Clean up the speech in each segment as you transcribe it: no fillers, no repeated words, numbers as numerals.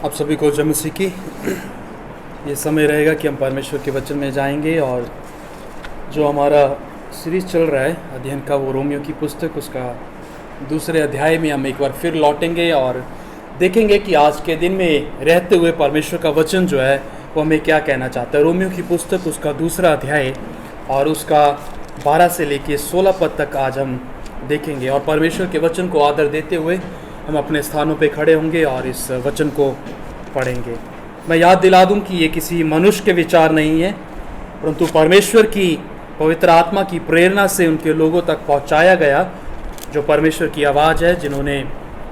आप सभी को जय मसीह की। ये समय रहेगा कि हम परमेश्वर के वचन में जाएंगे और जो हमारा सीरीज़ चल रहा है अध्ययन का, वो रोमियो की पुस्तक, उसका दूसरे अध्याय में हम एक बार फिर लौटेंगे और देखेंगे कि आज के दिन में रहते हुए परमेश्वर का वचन जो है वो हमें क्या कहना चाहता है। रोमियो की पुस्तक उसका दूसरा अध्याय और उसका 12 से लेके 16 पद तक आज हम देखेंगे और परमेश्वर के वचन को आदर देते हुए हम अपने स्थानों पे खड़े होंगे और इस वचन को पढ़ेंगे। मैं याद दिला दूं कि ये किसी मनुष्य के विचार नहीं है, परंतु परमेश्वर की पवित्र आत्मा की प्रेरणा से उनके लोगों तक पहुंचाया गया, जो परमेश्वर की आवाज़ है,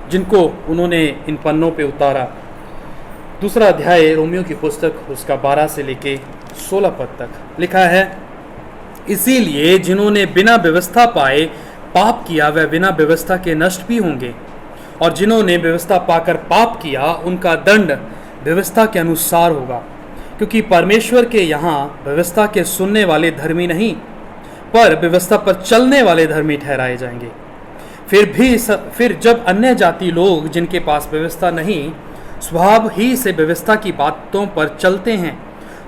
जिनको उन्होंने इन पन्नों पे उतारा। दूसरा अध्याय रोमियो की पुस्तक उसका 12 से लेके 16 पद तक लिखा है, इसीलिए जिन्होंने बिना व्यवस्था पाए पाप किया वह बिना व्यवस्था के नष्ट भी होंगे, और जिन्होंने व्यवस्था पाकर पाप किया उनका दंड व्यवस्था के अनुसार होगा, क्योंकि परमेश्वर के यहाँ व्यवस्था के सुनने वाले धर्मी नहीं, पर व्यवस्था पर चलने वाले धर्मी ठहराए जाएंगे। फिर जब अन्य जाति लोग जिनके पास व्यवस्था नहीं स्वभाव ही से व्यवस्था की बातों पर चलते हैं,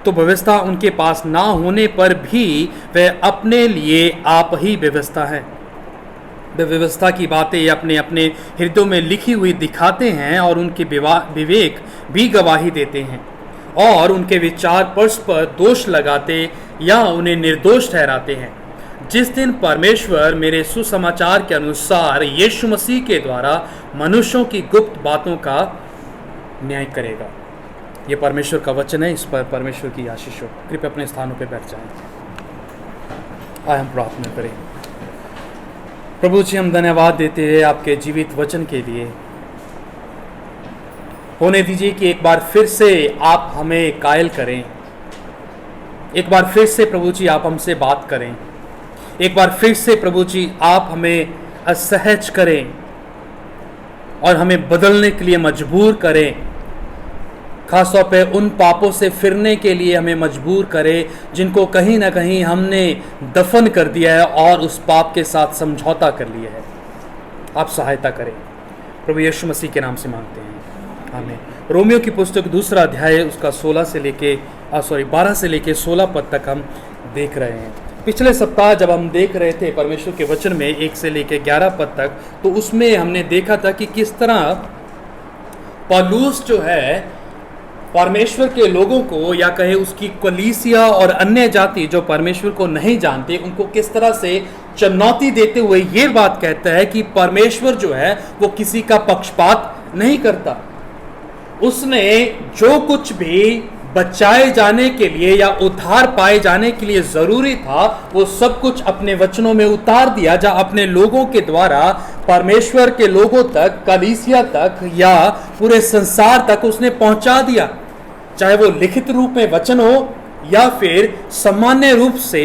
तो व्यवस्था उनके पास ना होने पर भी वह अपने लिए आप ही व्यवस्था है। वे व्यवस्था की बातें अपने अपने हृदयों में लिखी हुई दिखाते हैं और उनके विवेक भी गवाही देते हैं, और उनके विचार परस्पर दोष लगाते या उन्हें निर्दोष ठहराते हैं। जिस दिन परमेश्वर मेरे सुसमाचार के अनुसार यीशु मसीह के द्वारा मनुष्यों की गुप्त बातों का न्याय करेगा। ये परमेश्वर का वचन है, इस पर परमेश्वर की आशीष हो। कृपया अपने स्थानों पर बैठ जाएं। आइए हम प्रार्थना करें। प्रभु जी, हम धन्यवाद देते हैं आपके जीवित वचन के लिए। होने दीजिए कि एक बार फिर से आप हमें कायल करें, एक बार फिर से प्रभु जी आप हमसे बात करें, एक बार फिर से प्रभु जी आप हमें असहज करें और हमें बदलने के लिए मजबूर करें। खासतौर पे उन पापों से फिरने के लिए हमें मजबूर करें जिनको कहीं ना कहीं हमने दफन कर दिया है और उस पाप के साथ समझौता कर लिया है। आप सहायता करें, प्रभु यीशु मसीह के नाम से मांगते हैं, आमीन। रोमियो की पुस्तक दूसरा अध्याय उसका 12 से लेके 16 पद तक हम देख रहे हैं। पिछले सप्ताह जब हम देख रहे थे परमेश्वर के वचन में 1 से लेके 11 पद तक, तो उसमें हमने देखा था कि किस तरह पौलुस जो है परमेश्वर के लोगों को, या कहे उसकी कलीसिया और अन्य जाति जो परमेश्वर को नहीं जानते, उनको किस तरह से चुनौती देते हुए ये बात कहता है कि परमेश्वर जो है वो किसी का पक्षपात नहीं करता। उसने जो कुछ भी बचाए जाने के लिए या उद्धार पाए जाने के लिए जरूरी था वो सब कुछ अपने वचनों में उतार दिया, जहां अपने लोगों के द्वारा परमेश्वर के लोगों तक, कलीसिया तक या पूरे संसार तक उसने पहुंचा दिया, चाहे वो लिखित रूप में वचन हो या फिर सामान्य रूप से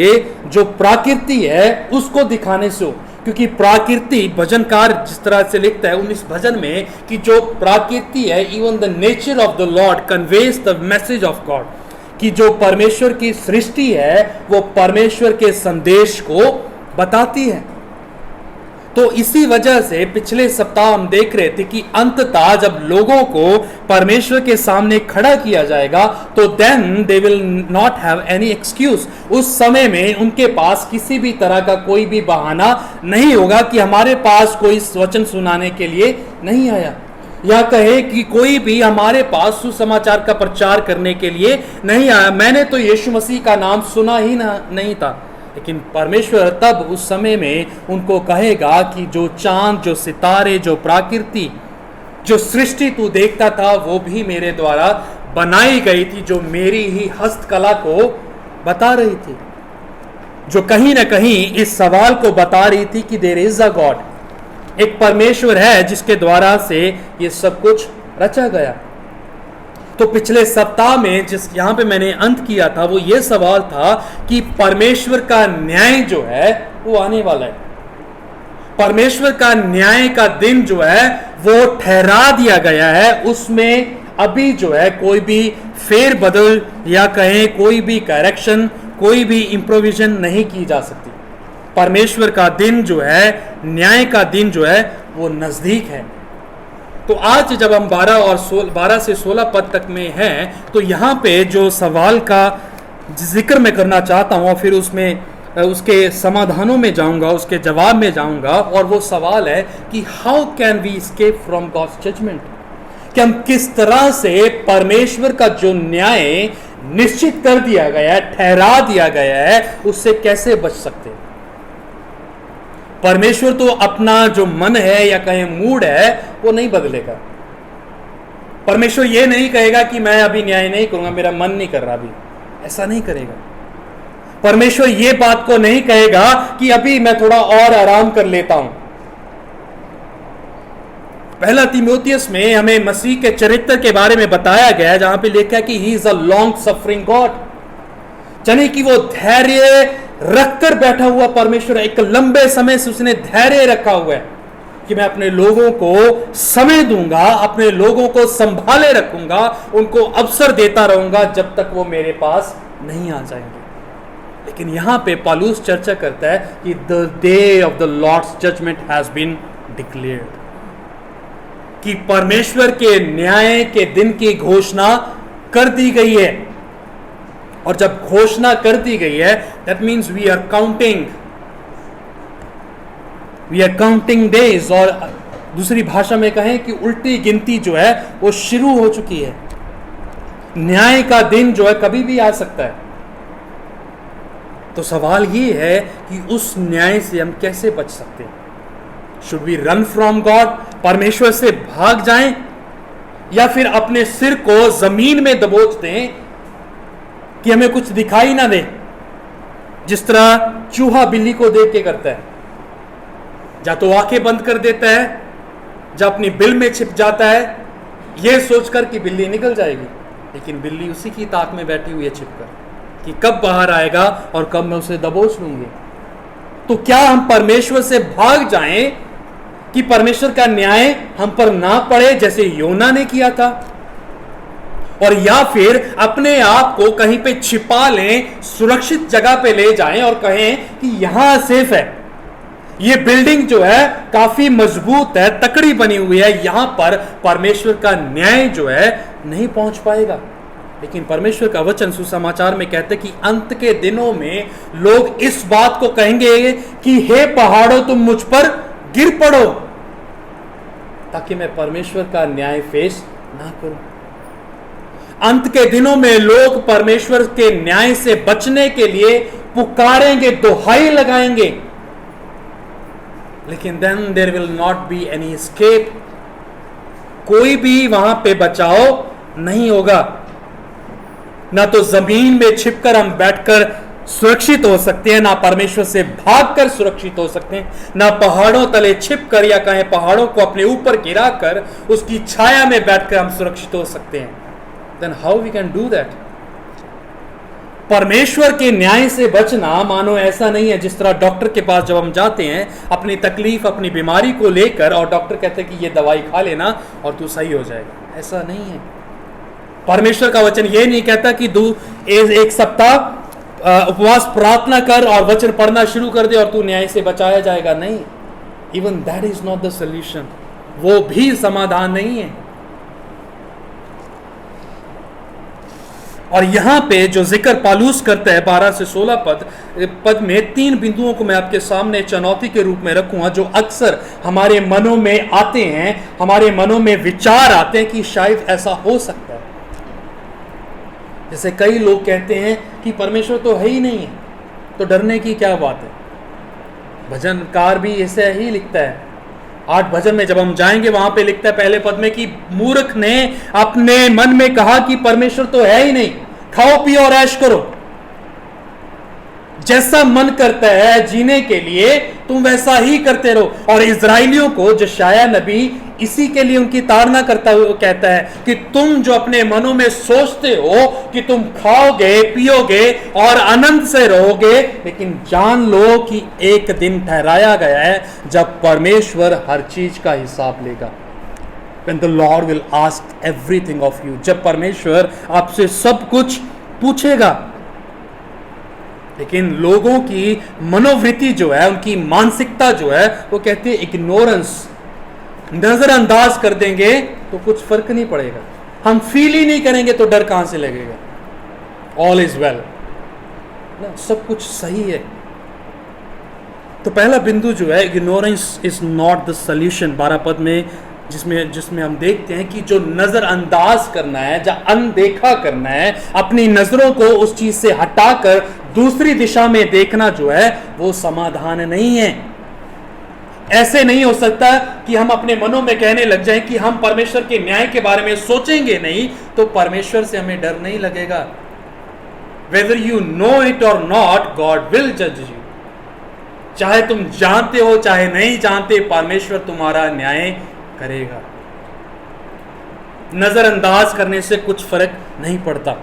जो प्रकृति है उसको दिखाने से हो। क्योंकि प्रकृति, भजनकार जिस तरह से लिखता है 19 भजन में कि जो प्रकृति है, even the nature of the Lord conveys the message of God, कि जो परमेश्वर की सृष्टि है वो परमेश्वर के संदेश को बताती है। तो इसी वजह से पिछले सप्ताह हम देख रहे थे कि अंततः जब लोगों को परमेश्वर के सामने खड़ा किया जाएगा तो then they will not have any excuse. उस समय में उनके पास किसी भी तरह का कोई भी बहाना नहीं होगा कि हमारे पास कोई वचन सुनाने के लिए नहीं आया, या कहे कि कोई भी हमारे पास सुसमाचार का प्रचार करने के लिए नहीं आया। मैंने तो यीशु मसीह का नाम सुना ही नहीं था। लेकिन परमेश्वर तब उस समय में उनको कहेगा कि जो चांद, जो सितारे, जो प्रकृति, जो सृष्टि तू देखता था वो भी मेरे द्वारा बनाई गई थी, जो मेरी ही हस्तकला को बता रही थी, जो कहीं ना कहीं इस सवाल को बता रही थी कि देयर इज अ गॉड, एक परमेश्वर है जिसके द्वारा से ये सब कुछ रचा गया। तो पिछले सप्ताह में जिस यहाँ पे मैंने अंत किया था वो ये सवाल था कि परमेश्वर का न्याय जो है वो आने वाला है। परमेश्वर का न्याय का दिन जो है वो ठहरा दिया गया है, उसमें अभी जो है कोई भी फेर बदल या कहें कोई भी करेक्शन, कोई भी इंप्रोविजन नहीं की जा सकती। परमेश्वर का दिन जो है, न्याय का दिन जो है वो नजदीक है। तो आज जब हम 12 से 16 पद तक में हैं, तो यहाँ पे जो सवाल का जिक्र मैं करना चाहता हूँ, और फिर उसके समाधानों में जाऊंगा, उसके जवाब में जाऊंगा, और वो सवाल है कि how can we escape from God's judgement, कि हम किस तरह से परमेश्वर का जो न्याय निश्चित कर दिया गया है, ठहरा दिया गया है, उससे कैसे बच सकते हैं। परमेश्वर तो अपना जो मन है या कहें मूड है वो नहीं बदलेगा। परमेश्वर ये नहीं कहेगा कि मैं अभी न्याय नहीं करूंगा, मेरा मन नहीं कर रहा अभी, ऐसा नहीं करेगा। परमेश्वर ये बात को नहीं कहेगा कि अभी मैं थोड़ा और आराम कर लेता हूं। पहला तीमुथियुस में हमें मसीह के चरित्र के बारे में बताया गया है, जहां पे लिखा है कि he is a long suffering God, यानी कि वो धैर्य रखकर बैठा हुआ परमेश्वर, एक लंबे समय से उसने धैर्य रखा हुआ है कि मैं अपने लोगों को समय दूंगा, अपने लोगों को संभाले रखूंगा, उनको अवसर देता रहूंगा जब तक वो मेरे पास नहीं आ जाएंगे। लेकिन यहां पे पौलुस चर्चा करता है कि the day of the Lord's judgement has been declared, कि परमेश्वर के न्याय के दिन की घोषणा कर दी गई है। और जब घोषणा कर दी गई है, that means we are counting days, और दूसरी भाषा में कहें कि उल्टी गिनती जो है वो शुरू हो चुकी है। न्याय का दिन जो है कभी भी आ सकता है। तो सवाल ये है कि उस न्याय से हम कैसे बच सकते हैं। Should we run from God, परमेश्वर से भाग जाएं, या फिर अपने सिर को जमीन में दबोच दें कि हमें कुछ दिखाई ना दे, जिस तरह चूहा बिल्ली को देख के करता है, या तो आंखें बंद कर देता है, या अपनी बिल में छिप जाता है यह सोचकर कि बिल्ली निकल जाएगी, लेकिन बिल्ली उसी की ताक में बैठी हुई है छिपकर कि कब बाहर आएगा और कब मैं उसे दबोच लूंगी। तो क्या हम परमेश्वर से भाग जाएं कि परमेश्वर का न्याय हम पर ना पड़े जैसे योना ने किया था, और या फिर अपने आप को कहीं पे छिपा लें, सुरक्षित जगह पे ले जाएं और कहें कि यहां सेफ है, ये बिल्डिंग जो है काफी मजबूत है, तकड़ी बनी हुई है, यहां पर परमेश्वर का न्याय जो है नहीं पहुंच पाएगा। लेकिन परमेश्वर का वचन सुसमाचार में कहते कि अंत के दिनों में लोग इस बात को कहेंगे कि हे पहाड़ों तुम मुझ पर गिर पड़ो, ताकि मैं परमेश्वर का न्याय फेस ना करूं। अंत के दिनों में लोग परमेश्वर के न्याय से बचने के लिए पुकारेंगे, दुहाई लगाएंगे, लेकिन then there will not be any escape, कोई भी वहां पे बचाव नहीं होगा। ना तो जमीन में छिपकर हम बैठकर सुरक्षित हो सकते हैं, ना परमेश्वर से भागकर सुरक्षित हो सकते हैं, ना पहाड़ों तले छिपकर या कहें पहाड़ों को अपने ऊपर गिराकर उसकी छाया में बैठकर हम सुरक्षित हो सकते हैं। Then how we can do that? परमेश्वर के न्याय से बचना मानो ऐसा नहीं है जिस तरह डॉक्टर के पास जब हम जाते हैं अपनी तकलीफ, अपनी बीमारी को लेकर, और डॉक्टर कहते हैं कि ये दवाई खा लेना और तू सही हो जाएगा। ऐसा नहीं है। परमेश्वर का वचन ये नहीं कहता कि एक सप्ताह उपवास प्रार्थना कर और वचन पढ़ना शुरू कर दे और तू न्याय से बचाया जाएगा। नहीं, even that is not the solution, वो भी समाधान नहीं है। और यहां पे जो जिक्र पौलुस करता है 12 से 16 पद में 3 बिंदुओं को मैं आपके सामने चुनौती के रूप में रखूंगा, जो अक्सर हमारे मनों में आते हैं, हमारे मनों में विचार आते हैं कि शायद ऐसा हो सकता है। जैसे कई लोग कहते हैं कि परमेश्वर तो है ही नहीं है, तो डरने की क्या बात है। भजनकार भी ऐसे ही लिखता है, 8 भजन में जब हम जाएंगे वहां पे लिखता है पहले पद में कि मूर्ख ने अपने मन में कहा कि परमेश्वर तो है ही नहीं, खाओ पियो और ऐश करो, जैसा मन करता है जीने के लिए तुम वैसा ही करते रहो। और इजराइलियों को यशायाह नबी इसी के लिए उनकी ताड़ना करता हुआ कहता है कि तुम जो अपने मनों में सोचते हो कि तुम खाओगे पियोगे और आनंद से रहोगे, लेकिन जान लो कि एक दिन ठहराया गया है जब परमेश्वर हर चीज का हिसाब लेगा। When the Lord will ask everything of you, जब परमेश्वर आपसे सब कुछ पूछेगा। लेकिन लोगों की मनोवृत्ति जो है, उनकी मानसिकता जो है, वो कहती है इग्नोरेंस, नजरअंदाज कर देंगे तो कुछ फर्क नहीं पड़ेगा, हम फील ही नहीं करेंगे तो डर कहां से लगेगा? ऑल इज वेल, सब कुछ सही है। तो पहला बिंदु जो है, ignorance is not the solution, 12 पद में जिसमें हम देखते हैं कि जो नजरअंदाज करना है, जो अनदेखा करना है, अपनी नजरों को उस चीज से हटाकर दूसरी दिशा में देखना जो है वो समाधान नहीं है। ऐसे नहीं हो सकता कि हम अपने मनों में कहने लग जाएं कि हम परमेश्वर के न्याय के बारे में सोचेंगे नहीं तो परमेश्वर से हमें डर नहीं लगेगा। Whether you know it or not, God will judge you. चाहे तुम जानते हो चाहे नहीं जानते, परमेश्वर तुम्हारा न्याय करेगा। नजरअंदाज करने से कुछ फर्क नहीं पड़ता।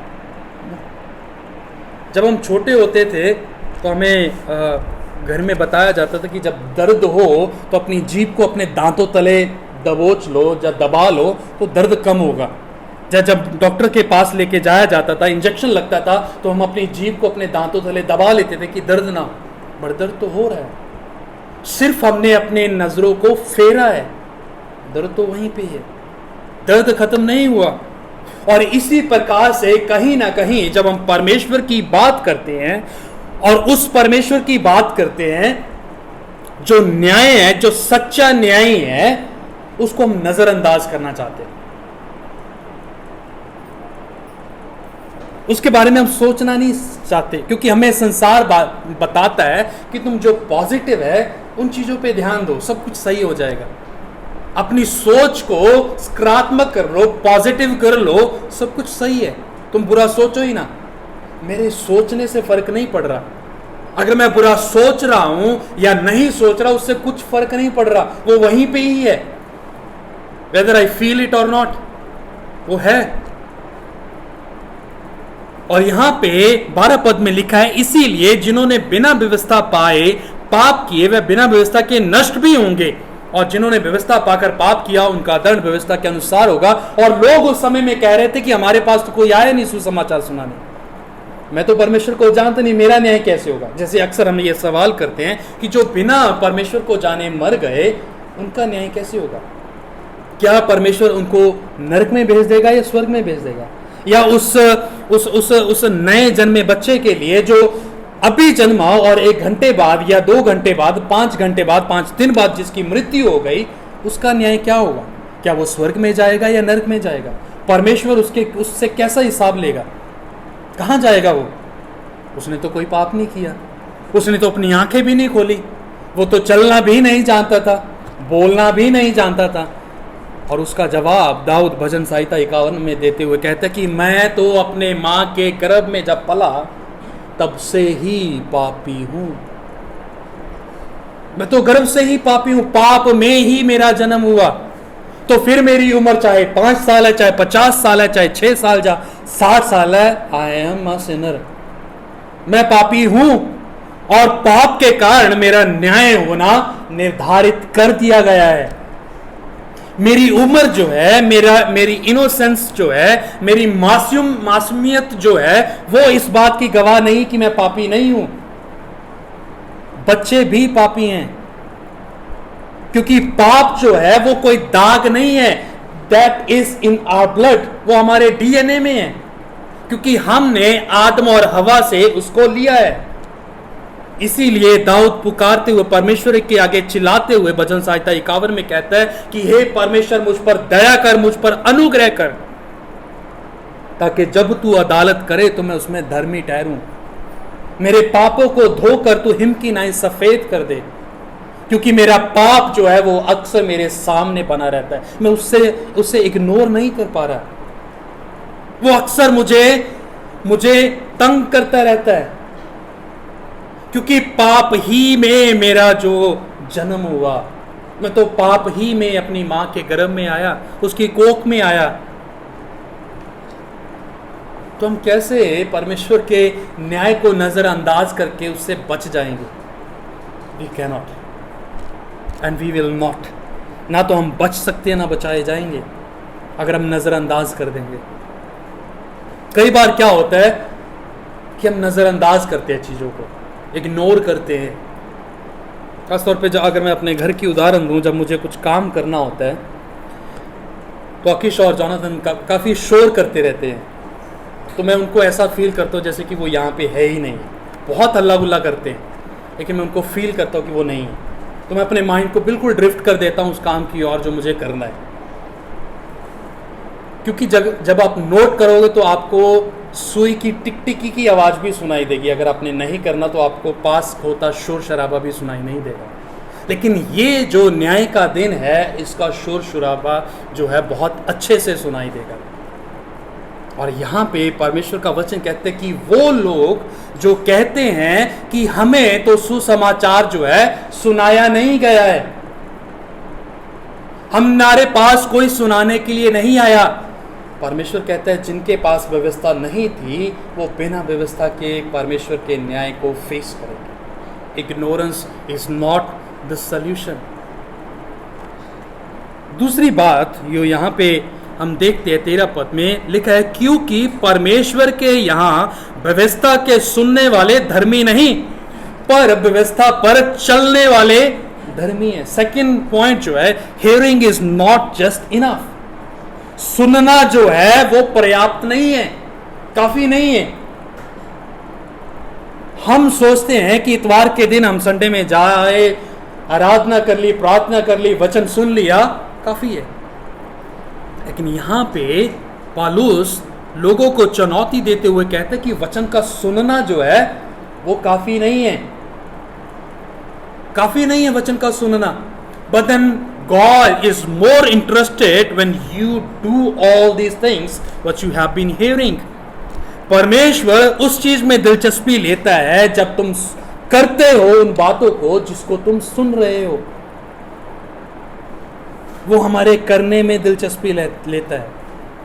जब हम छोटे होते थे तो हमें घर में बताया जाता था कि जब दर्द हो तो अपनी जीभ को अपने दांतों तले दबोच लो या दबा लो तो दर्द कम होगा। जब डॉक्टर के पास लेके जाया जाता था, इंजेक्शन लगता था, तो हम अपनी जीभ को अपने दांतों तले दबा लेते थे कि दर्द ना हो, बड़ा दर्द तो हो रहा है, सिर्फ हमने अपने नजरों को फेरा है, दर्द तो वहीं पे है, दर्द खत्म नहीं हुआ। और इसी प्रकार से कहीं ना कहीं जब हम परमेश्वर की बात करते हैं और उस परमेश्वर की बात करते हैं जो न्याय है, जो सच्चा न्याय है, उसको हम नजरअंदाज करना चाहते हैं, उसके बारे में हम सोचना नहीं चाहते, क्योंकि हमें संसार बताता है कि तुम जो पॉजिटिव है उन चीजों पे ध्यान दो, सब कुछ सही हो जाएगा। अपनी सोच को सकारात्मक कर लो, पॉजिटिव कर लो, सब कुछ सही है, तुम बुरा सोचो ही ना। मेरे सोचने से फर्क नहीं पड़ रहा, अगर मैं बुरा सोच रहा हूं या नहीं सोच रहा उससे कुछ फर्क नहीं पड़ रहा, वो वहीं पे ही है, वेदर आई फील इट और नॉट, वो है। और यहां पे 12 पद में लिखा है, इसीलिए जिन्होंने बिना व्यवस्था पाए पाप किए वह बिना व्यवस्था के नष्ट भी होंगे, और जिन्होंने व्यवस्था पाकर पाप किया उनका दंड व्यवस्था के अनुसार होगा। और लोग उस समय में कह रहे थे कि हमारे पास तो कोई आया नहीं सुसमाचार सुनाने, मैं तो परमेश्वर को जानता नहीं, मेरा न्याय कैसे होगा? जैसे अक्सर हम ये सवाल करते हैं कि जो बिना परमेश्वर को जाने मर गए उनका न्याय कैसे होगा? क्या परमेश्वर उनको नरक में भेज देगा या स्वर्ग में भेज देगा? या उस नए जन्मे बच्चे के लिए जो अभी जन्मा और 1 घंटे बाद या 2 घंटे बाद 5 घंटे बाद 5 दिन बाद जिसकी मृत्यु हो गई, उसका न्याय क्या होगा? क्या वो स्वर्ग में जाएगा या नरक में जाएगा? परमेश्वर उससे कैसा हिसाब लेगा? कहां जाएगा वो? उसने तो कोई पाप नहीं किया, उसने तो अपनी आंखें भी नहीं खोली, वो तो चलना भी नहीं जानता था, बोलना भी नहीं जानता था। और उसका जवाब दाऊद भजन संहिता 51 में देते हुए कहता है कि मैं तो अपने मां के गर्भ में जब पला तब से ही पापी हूं, मैं तो गर्भ से ही पापी हूं, पाप में ही मेरा जन्म हुआ। तो फिर मेरी उम्र चाहे 5 साल है, चाहे 50 साल है, चाहे 6 साल या 60 साल है, आई एम अ सिनर, मैं पापी हूं। और पाप के कारण मेरा न्याय होना निर्धारित कर दिया गया है। मेरी उम्र जो है, मेरी इनोसेंस जो है, मेरी मासूमियत जो है, वो इस बात की गवाह नहीं कि मैं पापी नहीं हूं। बच्चे भी पापी हैं, क्योंकि पाप जो है वो कोई दाग नहीं है, that is in our blood, वो हमारे डीएनए में है, क्योंकि हमने आदम और हवा से उसको लिया है। इसीलिए दाऊद पुकारते हुए परमेश्वर के आगे चिल्लाते हुए भजन संहिता 51 में कहता है कि हे परमेश्वर मुझ पर दया कर, मुझ पर अनुग्रह कर, ताकि जब तू अदालत करे तो मैं उसमें धर्मी ठहरूं। मेरे पापों को धोकर तू हिम की नाई सफेद कर दे, क्योंकि मेरा पाप जो है वो अक्सर मेरे सामने बना रहता है, मैं उससे इग्नोर नहीं कर पा रहा, वो अक्सर मुझे तंग करता रहता है, क्योंकि पाप ही में मेरा जो जन्म हुआ, मैं तो पाप ही में अपनी मां के गर्भ में आया, उसकी कोख में आया। तो हम कैसे परमेश्वर के न्याय को नजरअंदाज करके उससे बच जाएंगे? We can not and we will not. ना तो हम बच सकते हैं ना बचाए जाएंगे अगर हम नजरअंदाज कर देंगे। कई बार क्या होता है कि हम नजरअंदाज करते हैं चीजों को, इग्नोर करते हैं, खासतौर पे अगर मैं अपने घर की उदाहरण दूं, जब मुझे कुछ काम करना होता है तो अकीश और जोनाथन काफ़ी शोर करते रहते हैं, तो मैं उनको ऐसा फील करता हूँ जैसे कि वो यहाँ पे है ही नहीं। बहुत हल्ला गुल्ला करते हैं, लेकिन मैं उनको फील करता हूँ कि वो नहीं है, तो मैं अपने माइंड को बिल्कुल ड्रिफ्ट कर देता हूँ उस काम की ओर जो मुझे करना है। क्योंकि जब आप नोट करोगे तो आपको सुई की टिक टिकी की आवाज़ भी सुनाई देगी। अगर आपने नहीं करना तो आपको पास होता शोर शराबा भी सुनाई नहीं देगा। लेकिन ये जो न्याय का दिन है, इसका शोर शराबा जो है बहुत अच्छे से सुनाई देगा। और यहाँ पे परमेश्वर का वचन कहते हैं कि वो लोग जो कहते हैं कि हमें तो सुसमाचार जो है सुनाया नहीं गया है, हमारे पास कोई सुनाने के लिए नहीं आया, परमेश्वर कहता है जिनके पास व्यवस्था नहीं थी वो बिना व्यवस्था के परमेश्वर के न्याय को फेस करेंगे। Ignorance is not the solution. दूसरी बात यो यहाँ पे हम देखते हैं 13 पद में लिखा है, क्योंकि परमेश्वर के यहाँ व्यवस्था के सुनने वाले धर्मी नहीं पर व्यवस्था पर चलने वाले धर्मी है। सेकंड पॉइंट जो है, hearing is not just enough. सुनना जो है वो पर्याप्त नहीं है, काफी नहीं है। हम सोचते हैं कि इतवार के दिन हम संडे में जाए, आराधना कर ली, प्रार्थना कर ली, वचन सुन लिया, काफी है। लेकिन यहां पे पौलुस लोगों को चुनौती देते हुए कहते हैं कि वचन का सुनना जो है वो काफी नहीं है, काफी नहीं है वचन का सुनना। But then God is more interested when you do all these things what you have been hearing. परमेश्वर उस चीज में दिलचस्पी लेता है जब तुम करते हो उन बातों को जिसको तुम सुन रहे हो। वो हमारे करने में दिलचस्पी लेता है।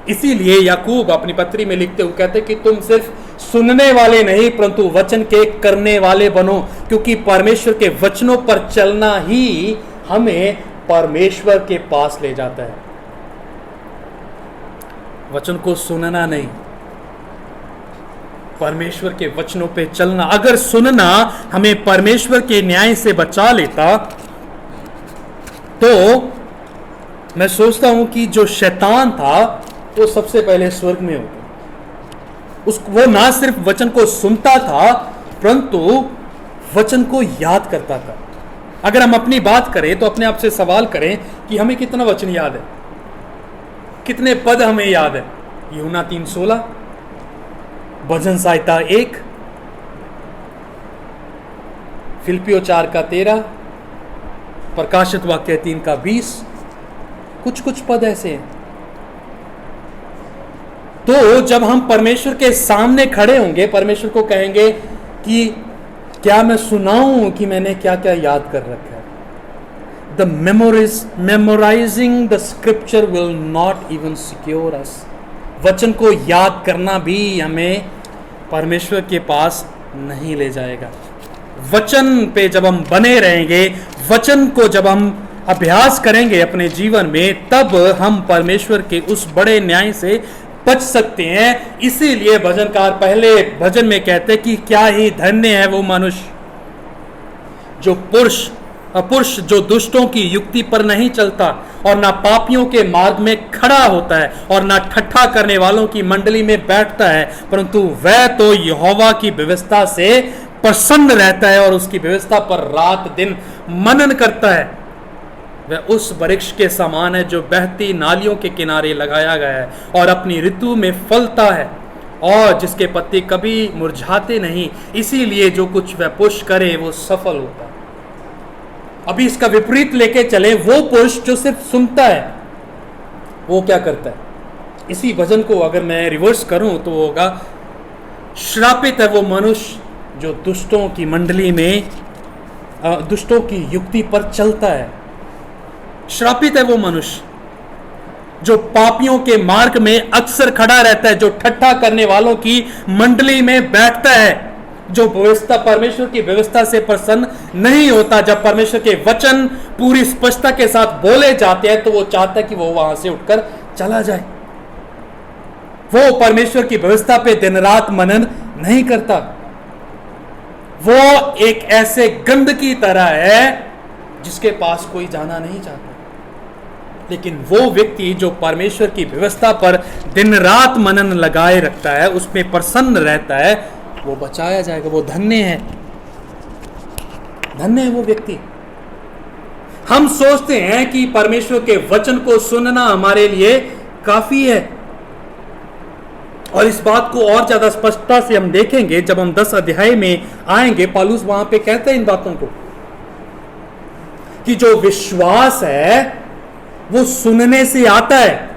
इसीलिए याकूब अपनी पत्री में लिखते हुए कहते हैं कि तुम सिर्फ सुनने वाले नहीं परंतु वचन के करने वाले बनो, क्योंकि परमेश्वर के वचनों पर चलना ही हमें परमेश्वर के पास ले जाता है। वचन को सुनना नहीं, परमेश्वर के वचनों पे चलना। अगर सुनना हमें परमेश्वर के न्याय से बचा लेता तो मैं सोचता हूं कि जो शैतान था वो सबसे पहले स्वर्ग में होगा। वो ना सिर्फ वचन को सुनता था परंतु वचन को याद करता था। अगर हम अपनी बात करें तो अपने आप से सवाल करें कि हमें कितना वचन याद है, कितने पद हमें याद है। यूहन्ना 3:16, भजन संहिता 1, फिलिप्पियों 4:13, प्रकाशित वाक्य 3:20, कुछ पद ऐसे हैं। तो जब हम परमेश्वर के सामने खड़े होंगे, परमेश्वर को कहेंगे कि क्या मैं सुनाऊं कि मैंने क्या क्या याद कर रखा है। The memorising the scripture will not even secure us. वचन को याद करना भी हमें परमेश्वर के पास नहीं ले जाएगा। वचन पे जब हम बने रहेंगे, वचन को जब हम अभ्यास करेंगे अपने जीवन में, तब हम परमेश्वर के उस बड़े न्याय से बच सकते हैं। इसीलिए भजनकार पहले भजन में कहते हैं कि क्या ही धन्य है वो मनुष्य जो पुरुष जो दुष्टों की युक्ति पर नहीं चलता और ना पापियों के मार्ग में खड़ा होता है और ना ठट्ठा करने वालों की मंडली में बैठता है, परंतु वह तो यहोवा की व्यवस्था से प्रसन्न रहता है और उसकी व्यवस्था पर रात दिन मनन करता है। वह उस वृक्ष के समान है जो बहती नालियों के किनारे लगाया गया है और अपनी ऋतु में फलता है और जिसके पत्ते कभी मुरझाते नहीं, इसीलिए जो कुछ वह पुरुष करे वो सफल होता है। अभी इसका विपरीत लेके चले, वो पुरुष जो सिर्फ सुनता है वो क्या करता है? इसी भजन को अगर मैं रिवर्स करूं तो होगा, श्रापित है वो मनुष्य जो दुष्टों की मंडली में दुष्टों की युक्ति पर चलता है। श्रापित है वो मनुष्य जो पापियों के मार्ग में अक्सर खड़ा रहता है, जो ठट्ठा करने वालों की मंडली में बैठता है, जो व्यवस्था परमेश्वर की व्यवस्था से प्रसन्न नहीं होता। जब परमेश्वर के वचन पूरी स्पष्टता के साथ बोले जाते हैं तो वो चाहता है कि वो वहां से उठकर चला जाए। वो परमेश्वर की व्यवस्था पे दिन रात मनन नहीं करता। वो एक ऐसे गंध की तरह है जिसके पास कोई जाना नहीं चाहता। लेकिन वो व्यक्ति जो परमेश्वर की व्यवस्था पर दिन रात मनन लगाए रखता है, उसमें प्रसन्न रहता है, वो बचाया जाएगा। वो धन्य है, धन्य है वो व्यक्ति। हम सोचते हैं कि परमेश्वर के वचन को सुनना हमारे लिए काफी है, और इस बात को और ज्यादा स्पष्टता से हम देखेंगे जब हम 10 अध्याय में आएंगे। पौलुस वहां पे कहते हैं इन बातों को कि जो विश्वास है वो सुनने से आता है।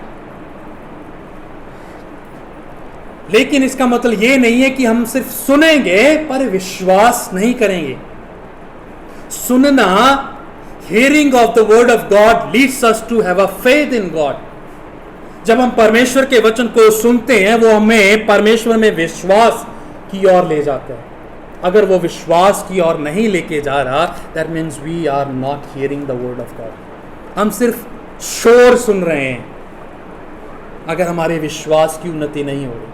लेकिन इसका मतलब ये नहीं है कि हम सिर्फ सुनेंगे पर विश्वास नहीं करेंगे। सुनना, hearing of the word of God leads us to have a faith in God. जब हम परमेश्वर के वचन को सुनते हैं वो हमें परमेश्वर में विश्वास की ओर ले जाता है। अगर वो विश्वास की ओर नहीं लेके जा रहा, that means we are not hearing the word of God. हम सिर्फ शोर सुन रहे हैं, अगर हमारे विश्वास की उन्नति नहीं हो रही।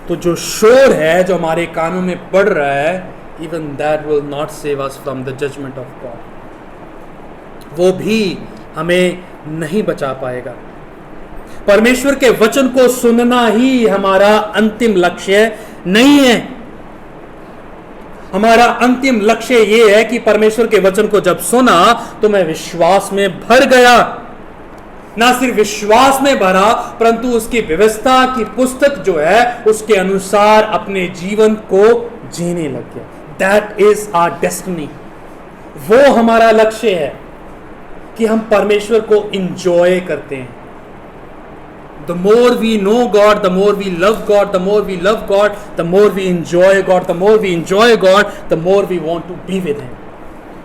तो जो शोर है जो हमारे कानों में पड़ रहा है, even that will not save us from the judgement of God. वो भी हमें नहीं बचा पाएगा। परमेश्वर के वचन को सुनना ही हमारा अंतिम लक्ष्य नहीं है। हमारा अंतिम लक्ष्य यह है कि परमेश्वर के वचन को जब सुना तो मैं विश्वास में भर गया। ना सिर्फ विश्वास में भरा, परंतु उसकी व्यवस्था की पुस्तक जो है उसके अनुसार अपने जीवन को जीने लग गया। That is our destiny. वो हमारा लक्ष्य है कि हम परमेश्वर को इंजॉय करते हैं। The more we know God, the more we love God, the more we love God, the more we enjoy God, the more we enjoy God, the more we want to be with Him.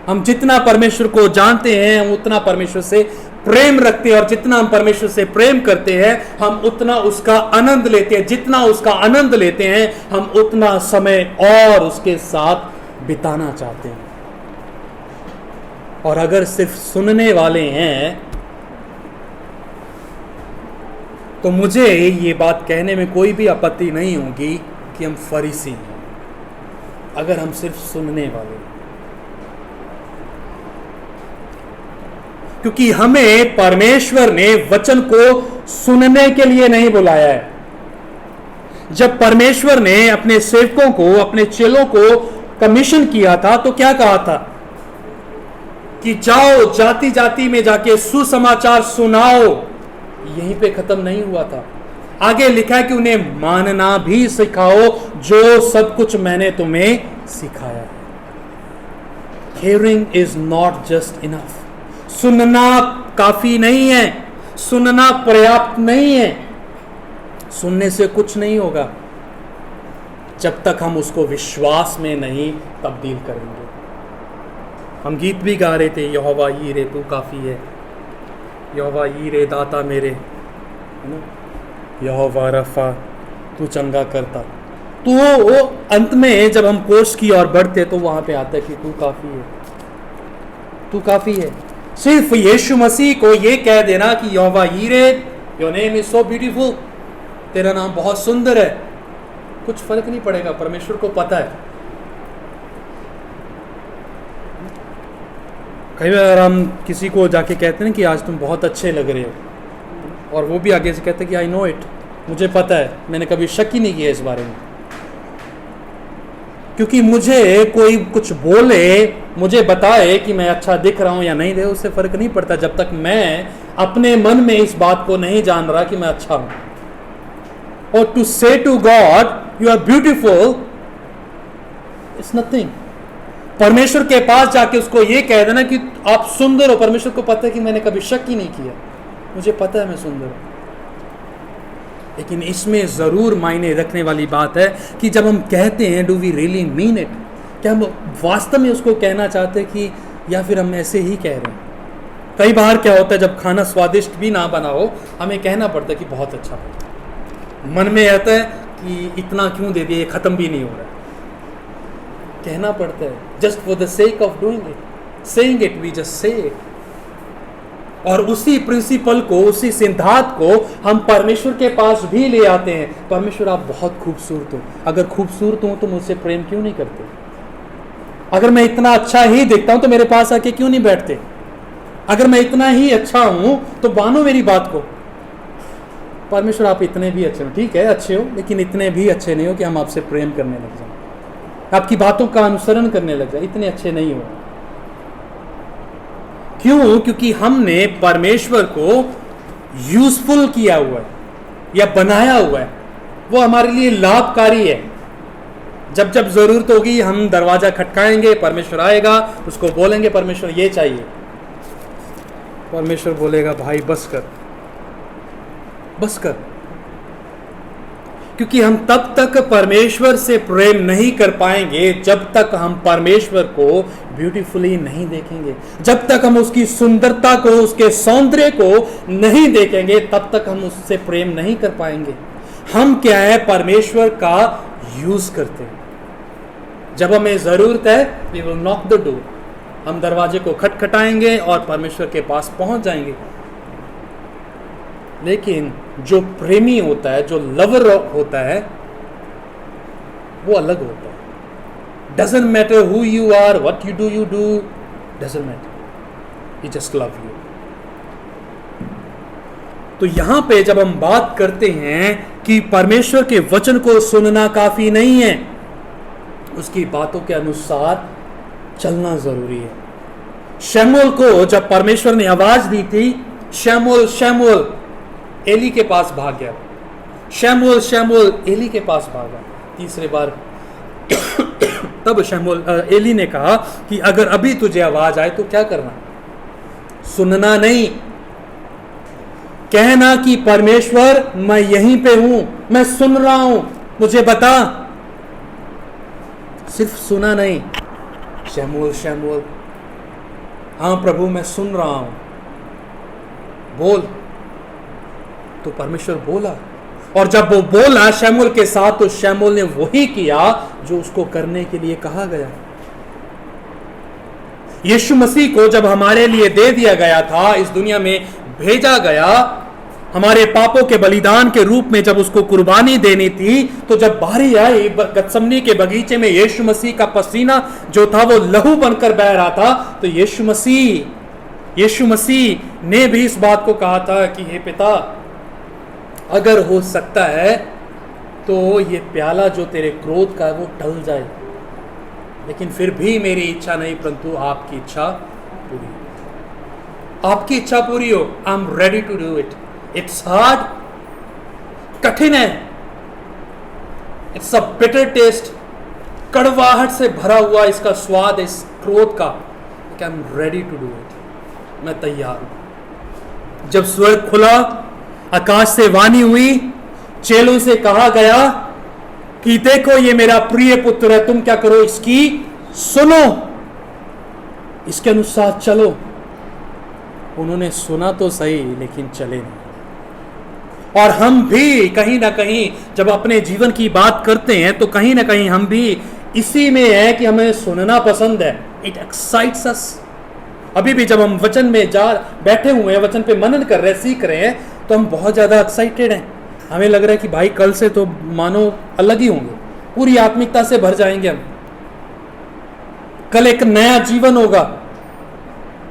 हम जितना परमेश्वर को जानते हैं, हम उतना परमेश्वर से प्रेम रखते हैं, और जितना हम परमेश्वर से प्रेम करते हैं, हम उतना उसका आनंद लेते हैं। जितना उसका आनंद लेते हैं, हम उतना समय और उसके साथ बिताना चाहते हैं। और अगर सिर्फ सुनने वाले हैं तो मुझे ये बात कहने में कोई भी आपत्ति नहीं होगी कि हम फरीसी हैं, अगर हम सिर्फ सुनने वाले हैं। क्योंकि हमें परमेश्वर ने वचन को सुनने के लिए नहीं बुलाया है। जब परमेश्वर ने अपने सेवकों को, अपने चेलों को कमीशन किया था तो क्या कहा था कि जाओ जाति जाति में जाके सुसमाचार सुनाओ। यहीं पे खत्म नहीं हुआ था। आगे लिखा है कि उन्हें मानना भी सिखाओ जो सब कुछ मैंने तुम्हें सिखाया है। Hearing is not just enough. सुनना काफी नहीं है, सुनना पर्याप्त नहीं है। सुनने से कुछ नहीं होगा जब तक हम उसको विश्वास में नहीं तब्दील करेंगे। हम गीत भी गा रहे थे, यहोवा यीरे तू काफी है, यहोवा यीरे दाता मेरे, है ना, यहोवा रफा तू चंगा करता। तो वो अंत में जब हम कोर्स की ओर बढ़ते तो वहां पे आता है कि तू काफी है, तू काफी है। सिर्फ यीशु मसीह को ये कह देना कि Jehovah Jireh, your name is so beautiful, तेरा नाम बहुत सुंदर है, कुछ फर्क नहीं पड़ेगा। परमेश्वर को पता है। कई बार हम किसी को जाके कहते हैं कि आज तुम बहुत अच्छे लग रहे हो, और वो भी आगे से कहते हैं कि आई नो इट, मुझे पता है, मैंने कभी शक ही नहीं किया इस बारे में। क्योंकि मुझे कोई कुछ बोले, मुझे बताए कि मैं अच्छा दिख रहा हूं या नहीं, उससे फर्क नहीं पड़ता जब तक मैं अपने मन में इस बात को नहीं जान रहा कि मैं अच्छा हूं। और to say to God you are beautiful it's nothing. परमेश्वर के पास जाके उसको ये कह देना कि आप सुंदर हो, परमेश्वर को पता है कि मैंने कभी शक ही नहीं किया, मुझे पता है मैं सुंदर हूं। लेकिन इसमें जरूर मायने रखने वाली बात है कि जब हम कहते हैं do we really mean it, क्या हम वास्तव में उसको कहना चाहते हैं कि या फिर हम ऐसे ही कह रहे हैं। कई बार क्या होता है जब खाना स्वादिष्ट भी ना बना हो, हमें कहना पड़ता है कि बहुत अच्छा है। मन में आता है कि इतना क्यों दे दिया, ये खत्म भी नहीं हो रहा है, कहना पड़ता है just for the sake of doing it, saying it, we just say it. और उसी प्रिंसिपल को, उसी सिद्धांत को हम परमेश्वर के पास भी ले आते हैं। परमेश्वर आप बहुत खूबसूरत हो, अगर खूबसूरत हो तो मुझसे प्रेम क्यों नहीं करते? अगर मैं इतना अच्छा ही दिखता हूं तो मेरे पास आके क्यों नहीं बैठते? अगर मैं इतना ही अच्छा हूं तो मानो मेरी बात को। परमेश्वर आप इतने भी अच्छे हो, ठीक है अच्छे हो, लेकिन इतने भी अच्छे नहीं हो कि हम आपसे प्रेम करने लग जाए, आपकी बातों का अनुसरण करने लग जाए, इतने अच्छे नहीं हो। क्यों? क्योंकि हमने परमेश्वर को यूजफुल किया हुआ है या बनाया हुआ है, वो हमारे लिए लाभकारी है। जब जब जरूरत होगी हम दरवाजा खटकाएंगे, परमेश्वर आएगा, उसको बोलेंगे परमेश्वर ये चाहिए, परमेश्वर बोलेगा भाई बस कर, बस कर। क्योंकि हम तब तक परमेश्वर से प्रेम नहीं कर पाएंगे जब तक हम परमेश्वर को ब्यूटीफुली नहीं देखेंगे, जब तक हम उसकी सुंदरता को, उसके सौंदर्य को नहीं देखेंगे, तब तक हम उससे प्रेम नहीं कर पाएंगे। हम क्या है, परमेश्वर का यूज करते हैं। जब हमें जरूरत है we will knock the door, हम दरवाजे को खटखटाएंगे और परमेश्वर के पास पहुंच जाएंगे। लेकिन जो प्रेमी होता है, जो लवर होता है, वो अलग होता है। Doesn't matter who you are, what you do, doesn't matter, he just love you. तो यहां पे जब हम बात करते हैं कि परमेश्वर के वचन को सुनना काफी नहीं है, उसकी बातों के अनुसार चलना जरूरी है। शमूएल को जब परमेश्वर ने आवाज दी थी, शमूएल शमूएल, एली के पास भाग गया। शमूएल शमूएल, एली के पास भागा तीसरी बार। तब शमूएल, एली ने कहा कि अगर अभी तुझे आवाज आए तो क्या करना? सुनना नहीं, कहना कि परमेश्वर मैं यहीं पे हूं, मैं सुन रहा हूं, मुझे बता। सिर्फ सुना नहीं, शमूएल शमूएल, हाँ प्रभु मैं सुन रहा हूं, बोल। तो परमेश्वर बोला, और जब वो बोला शमूएल के साथ, तो शमूएल ने वही किया जो उसको करने के लिए कहा गया। यीशु मसीह को जब हमारे लिए दे दिया गया था, इस दुनिया में भेजा गया, हमारे पापों के बलिदान के रूप में जब उसको कुर्बानी देनी थी, तो जब बारी आई गत्समनी के बगीचे में, यीशु मसीह का पसीना जो था वो लहू बनकर बह रहा था, तो यीशु मसीह ने भी इस बात को कहा था कि हे पिता, अगर हो सकता है तो ये प्याला जो तेरे क्रोध का है वो टल जाए, लेकिन फिर भी मेरी इच्छा नहीं परंतु आपकी इच्छा पूरी, आपकी इच्छा पूरी हो। I am ready to do it. It's hard, कठिन है, इट्स अ बिटर टेस्ट, कड़वाहट से भरा हुआ इसका स्वाद, इस क्रोध का। I am ready to do it, मैं तैयार हूं। जब स्वर्ग खुला, आकाश से वाणी हुई, चेलों से कहा गया कि देखो ये मेरा प्रिय पुत्र है, तुम क्या करो, इसकी सुनो, इसके अनुसार चलो। उन्होंने सुना तो सही लेकिन चले नहीं। और हम भी कहीं ना कहीं जब अपने जीवन की बात करते हैं तो कहीं ना कहीं हम भी इसी में है कि हमें सुनना पसंद है। इट एक्साइट्स अस। अभी भी जब हम वचन में बैठे हुए हैं, वचन पे मनन कर रहे हैं, सीख रहे हैं, तो हम बहुत ज़्यादा एक्साइटेड हैं। हमें लग रहा है कि भाई कल से तो मानो अलग ही होंगे, पूरी आत्मिकता से भर जाएंगे हम। कल एक नया जीवन होगा,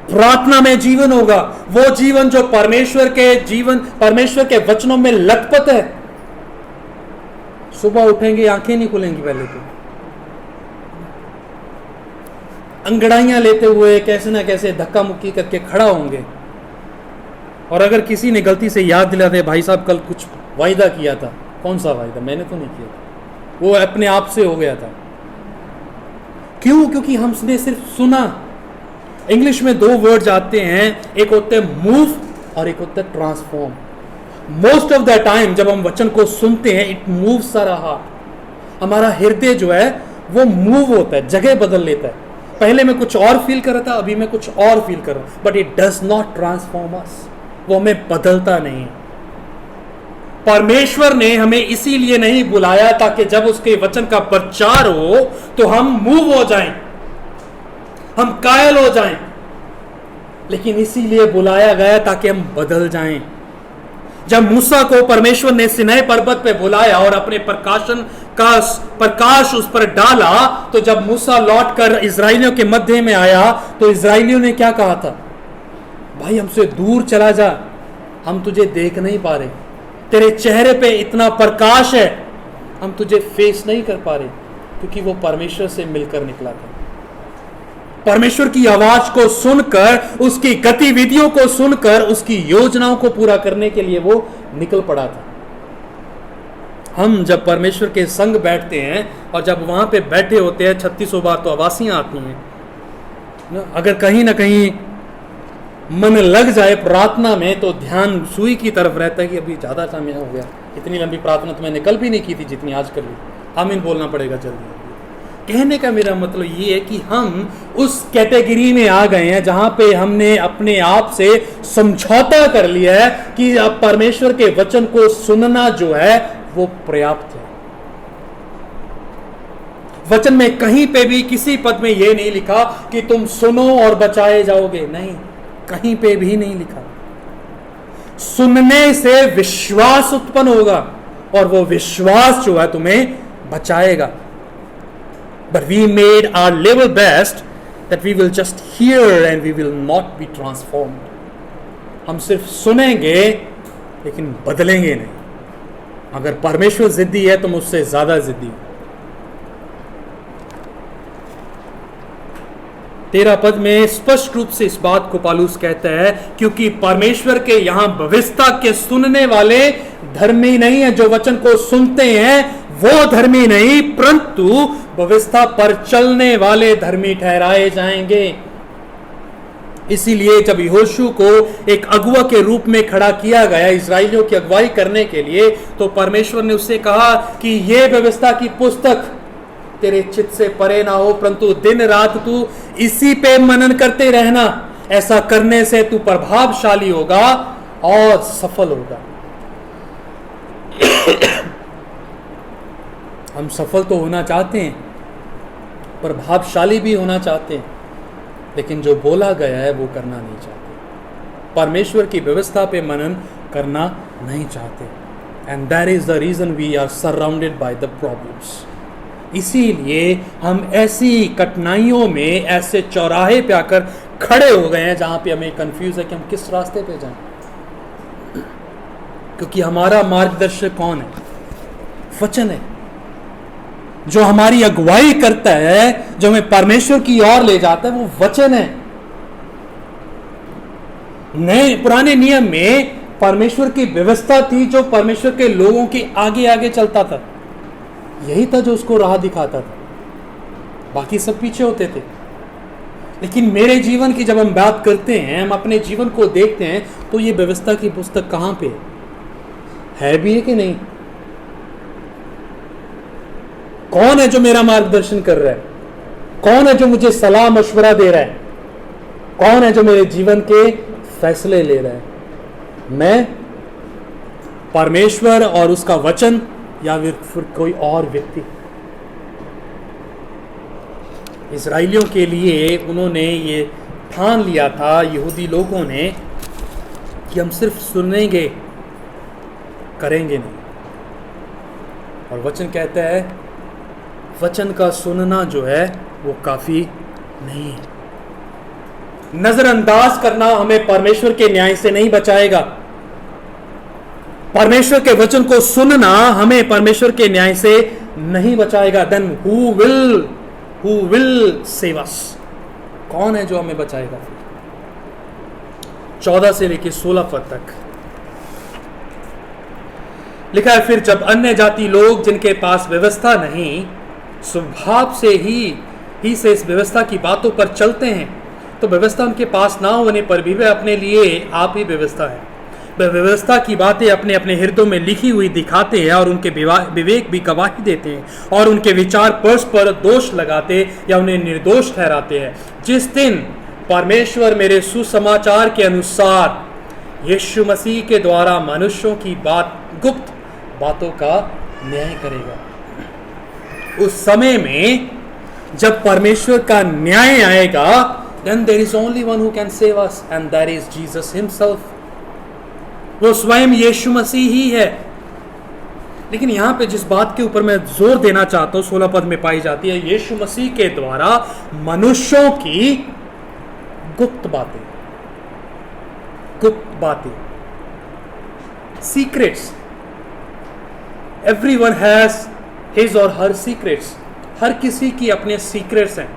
प्रार्थना में जीवन होगा, वो जीवन जो परमेश्वर के वचनों में लथपथ है। सुबह उठेंगे आंखें नहीं खुलेंगी, पहले तो अंगड़ाइयां लेते हुए कैसे ना कैसे धक्का मुक्की करके खड़ा होंगे। और अगर किसी ने गलती से याद दिला दे, भाई साहब कल कुछ वायदा किया था, कौन सा वायदा? मैंने तो नहीं किया था, वो अपने आप से हो गया था। क्यों? क्योंकि हमने सिर्फ सुना। इंग्लिश में दो वर्ड्स आते हैं, एक होते हैं मूव और एक होता है transform. Most of the time जब हम वचन को सुनते हैं, इट मूव्स आवर हार्ट। हमारा हृदय जो है वो मूव होता है, जगह बदल लेता है। पहले मैं कुछ और फील कर रहा था, अभी मैं कुछ और फील कर रहा हूं, but it does not transform us. वो हमें बदलता नहीं। परमेश्वर ने हमें इसीलिए नहीं बुलाया ताकि जब उसके वचन का प्रचार हो तो हम मूव हो जाएं, हम कायल हो जाएं, लेकिन इसीलिए बुलाया गया ताकि हम बदल जाएं। जब मूसा को परमेश्वर ने सिनै पर्वत पे बुलाया और अपने प्रकाश उस पर डाला, तो जब मूसा लौटकर इजराइलियों के मध्य में आया तो इजराइलियों ने क्या कहा था? भाई हमसे दूर चला जा, हम तुझे देख नहीं पा रहे, तेरे चेहरे पे इतना प्रकाश है, हम तुझे फेस नहीं कर पा रहे, क्योंकि वो परमेश्वर से मिलकर निकला था। परमेश्वर की आवाज को सुनकर, उसकी गतिविधियों को सुनकर, उसकी योजनाओं को पूरा करने के लिए वो निकल पड़ा था। हम जब परमेश्वर के संग बैठते हैं और जब वहां पे बैठे होते हैं 3600 बार तो आवासियां आती हैं। अगर कहीं ना कहीं मन लग जाए प्रार्थना में तो ध्यान सुई की तरफ रहता है कि अभी ज़्यादा समय हो गया, इतनी लंबी प्रार्थना तो मैंने कल भी नहीं की थी जितनी आज कर ली, आमीन बोलना पड़ेगा जल्दी। कहने का मेरा मतलब ये है कि हम उस कैटेगरी में आ गए हैं जहां पे हमने अपने आप से समझौता कर लिया है कि अब परमेश्वर के वचन को सुनना जो है वो पर्याप्त है। वचन में कहीं पे भी किसी पद में ये नहीं लिखा कि तुम सुनो और बचाए जाओगे, नहीं, कहीं पे भी नहीं लिखा। सुनने से विश्वास उत्पन्न होगा और वो विश्वास जो है तुम्हें बचाएगा। But we made our level best that we will just hear and we will not be transformed. हम सिर्फ सुनेंगे लेकिन बदलेंगे नहीं। अगर परमेश्वर जिद्दी है तो मुझसे ज्यादा जिद्दी। 13 पद में स्पष्ट रूप से इस बात को पौलुस कहता है, क्योंकि परमेश्वर के यहां व्यवस्था के सुनने वाले धर्मी नहीं है, जो वचन को सुनते हैं वो धर्मी नहीं, परंतु व्यवस्था पर चलने वाले धर्मी ठहराए जाएंगे। इसीलिए जब यहोशू को एक अगुवा के रूप में खड़ा किया गया इजराइलियों की अगुवाई करने के लिए, तो परमेश्वर ने उससे कहा कि यह व्यवस्था की पुस्तक तेरे चित्त से परे ना हो, परंतु दिन रात तू इसी पे मनन करते रहना। ऐसा करने से तू प्रभावशाली होगा और सफल होगा। हम सफल तो होना चाहते हैं, प्रभावशाली भी होना चाहते हैं, लेकिन जो बोला गया है वो करना नहीं चाहते। परमेश्वर की व्यवस्था पे मनन करना नहीं चाहते। And that is the reason we are surrounded by the problems. इसीलिए हम ऐसी कठिनाइयों में, ऐसे चौराहे पे आकर खड़े हो गए हैं जहां पे हमें कंफ्यूज है कि हम किस रास्ते पे जाएं, क्योंकि हमारा मार्गदर्शक कौन है? वचन है, जो हमारी अगुवाई करता है, जो हमें परमेश्वर की ओर ले जाता है, वो वचन है। नए पुराने नियम में परमेश्वर की व्यवस्था थी जो परमेश्वर के लोगों के आगे आगे चलता था, यही था जो उसको राह दिखाता था, बाकी सब पीछे होते थे। लेकिन मेरे जीवन की जब हम बात करते हैं, हम अपने जीवन को देखते हैं, तो ये व्यवस्था की पुस्तक कहां पे है भी है कि नहीं? कौन है जो मेरा मार्गदर्शन कर रहा है? कौन है जो मुझे सलाह मशवरा दे रहा है? कौन है जो मेरे जीवन के फैसले ले रहा है? मैं, परमेश्वर और उसका वचन, या फिर कोई और व्यक्ति? इजराइलियों के लिए उन्होंने ये ठान लिया था, यहूदी लोगों ने, कि हम सिर्फ सुनेंगे, करेंगे नहीं। और वचन कहता है वचन का सुनना जो है वो काफी नहीं है। नजरअंदाज करना हमें परमेश्वर के न्याय से नहीं बचाएगा। परमेश्वर के वचन को सुनना हमें परमेश्वर के न्याय से नहीं बचाएगा। Then who will save us? कौन है जो हमें बचाएगा? 14 से लेकर 16 पद तक लिखा है, फिर जब अन्य जाति लोग जिनके पास व्यवस्था नहीं स्वभाव से ही से इस व्यवस्था की बातों पर चलते हैं, तो व्यवस्था उनके पास ना होने पर भी वे अपने लिए आप ही व्यवस्था है। वे व्यवस्था की बातें अपने अपने हृदयों में लिखी हुई दिखाते हैं और उनके विवेक भी गवाही देते हैं और उनके विचार परस्पर दोष लगाते या उन्हें निर्दोष ठहराते हैं। जिस दिन परमेश्वर मेरे सुसमाचार के अनुसार यीशु मसीह के द्वारा मनुष्यों की गुप्त बातों का न्याय करेगा, उस समय में जब परमेश्वर का न्याय आएगा, then there is only one who can save us and that is Jesus himself. वो स्वयं यीशु मसीह ही है। लेकिन यहां पे जिस बात के ऊपर मैं जोर देना चाहता हूं 16 पद में पाई जाती है, यीशु मसीह के द्वारा मनुष्यों की गुप्त बातें, गुप्त बातें, सीक्रेट्स। एवरीवन हैज हिज और हर सीक्रेट्स। हर किसी की अपने सीक्रेट्स हैं